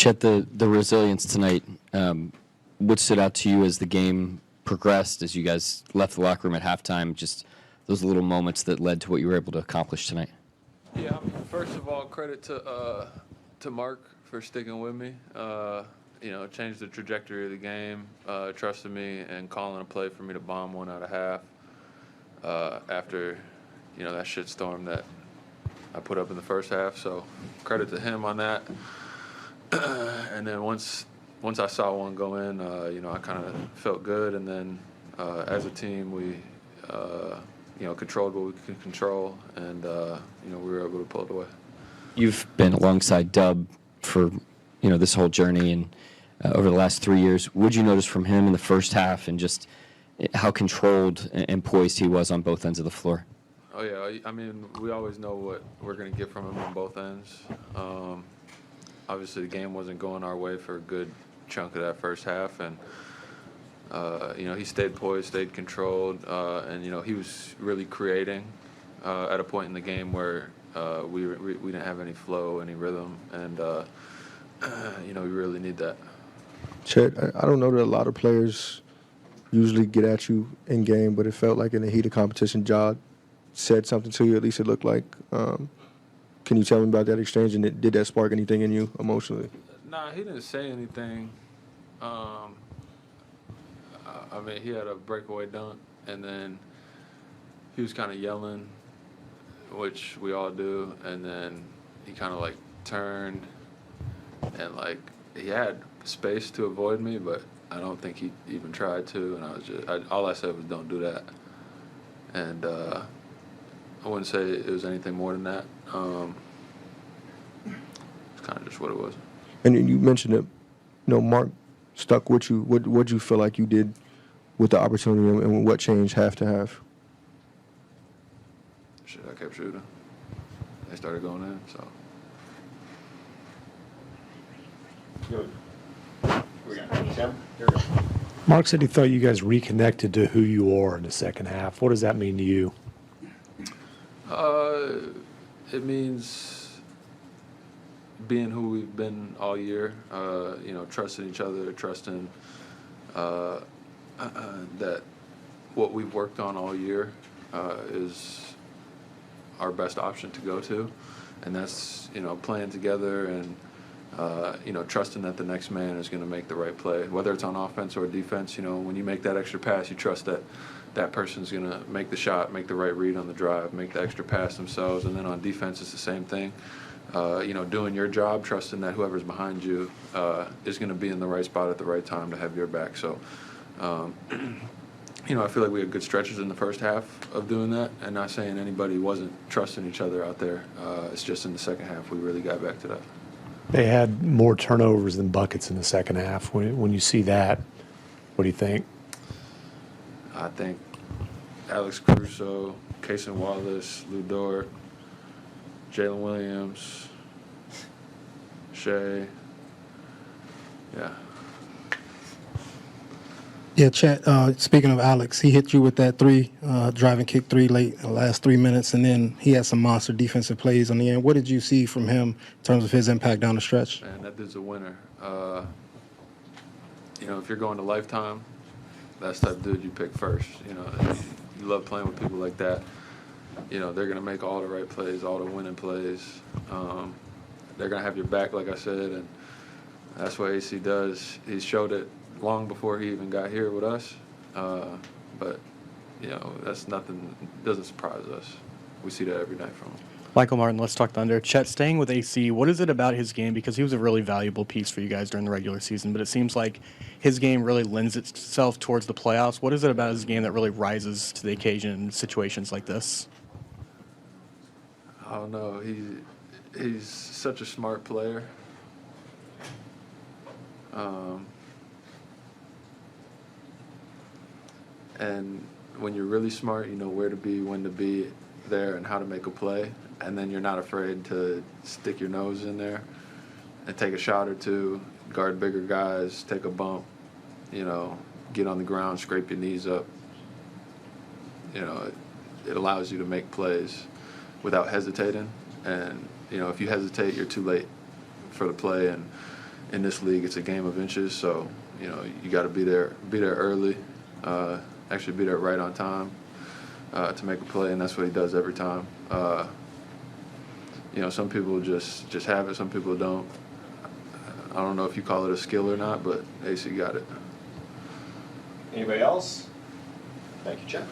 Chet, the resilience tonight, what stood out to you as the game progressed, as you guys left the locker room at halftime, just those little moments that led to what you were able to accomplish tonight? Yeah, first of all, credit to Mark for sticking with me. Changed the trajectory of the game, trusted me, and calling a play for me to bomb one out of half after, that shitstorm that I put up in the first half. So credit to him on that. And then once I saw one go in, I kind of felt good. And then as a team, we, controlled what we could control, and, we were able to pull it away. You've been alongside Dub for, this whole journey and over the last 3 years. What did you notice from him in the first half and just how controlled and poised he was on both ends of the floor? Oh, yeah. I mean, we always know what we're going to get from him on both ends. Obviously, the game wasn't going our way for a good chunk of that first half, and he stayed poised, stayed controlled, and he was really creating at a point in the game where we didn't have any flow, any rhythm, and we really need that. Chet, I don't know that a lot of players usually get at you in game, but it felt like in the heat of competition, Ja said something to you. At least it looked like. Can you tell me about that exchange, and did that spark anything in you emotionally? Nah, he didn't say anything. He had a breakaway dunk, and then he was kind of yelling, which we all do, and then he kind of turned, and he had space to avoid me, but I don't think he even tried to, and all I said was don't do that, and I wouldn't say it was anything more than that. It's kind of just what it was. And you mentioned that, Mark stuck with you. What you feel like you did with the opportunity, and what changed half to half? Shit, I kept shooting. They started going in, so. Mark said he thought you guys reconnected to who you are in the second half. What does that mean to you? It means being who we've been all year, trusting each other, trusting that what we've worked on all year is our best option to go to, and that's, playing together and, trusting that the next man is going to make the right play, whether it's on offense or defense. When you make that extra pass, you trust that that person's going to make the shot, make the right read on the drive, make the extra pass themselves. And then on defense, it's the same thing. Doing your job, trusting that whoever's behind you is going to be in the right spot at the right time to have your back. So, I feel like we had good stretches in the first half of doing that, and not saying anybody wasn't trusting each other out there. It's just in the second half we really got back to that. They had more turnovers than buckets in the second half. When you see that, what do you think? I think Alex Caruso, Cason Wallace, Lou Dort, Jalen Williams, Shea. Yeah. Yeah, Chet, speaking of Alex, he hit you with that driving kick three late in the last 3 minutes, and then he had some monster defensive plays on the end. What did you see from him in terms of his impact down the stretch? Man, that dude's a winner. If you're going to Lifetime, that's the type of dude you pick first. You love playing with people like that. They're going to make all the right plays, all the winning plays. They're going to have your back, like I said, and that's what AC does. He showed it long before he even got here with us. But, that's nothing, doesn't surprise us. We see that every night from him. Michael Martin, let's talk Thunder. Chet, staying with AC, what is it about his game? Because he was a really valuable piece for you guys during the regular season, but it seems like his game really lends itself towards the playoffs. What is it about his game that really rises to the occasion in situations like this? I don't know. He's such a smart player. And when you're really smart, you know where to be, when to be there, and how to make a play. And then you're not afraid to stick your nose in there and take a shot or two, guard bigger guys, take a bump, get on the ground, scrape your knees up. It allows you to make plays without hesitating. And, if you hesitate, you're too late for the play. And, in this league, it's a game of inches. So, you know, you got to be there early, actually be there right on time to make a play, and that's what he does every time. You know, some people just have it, some people don't. I don't know if you call it a skill or not, but AC got it. Anybody else? Thank you, Chet.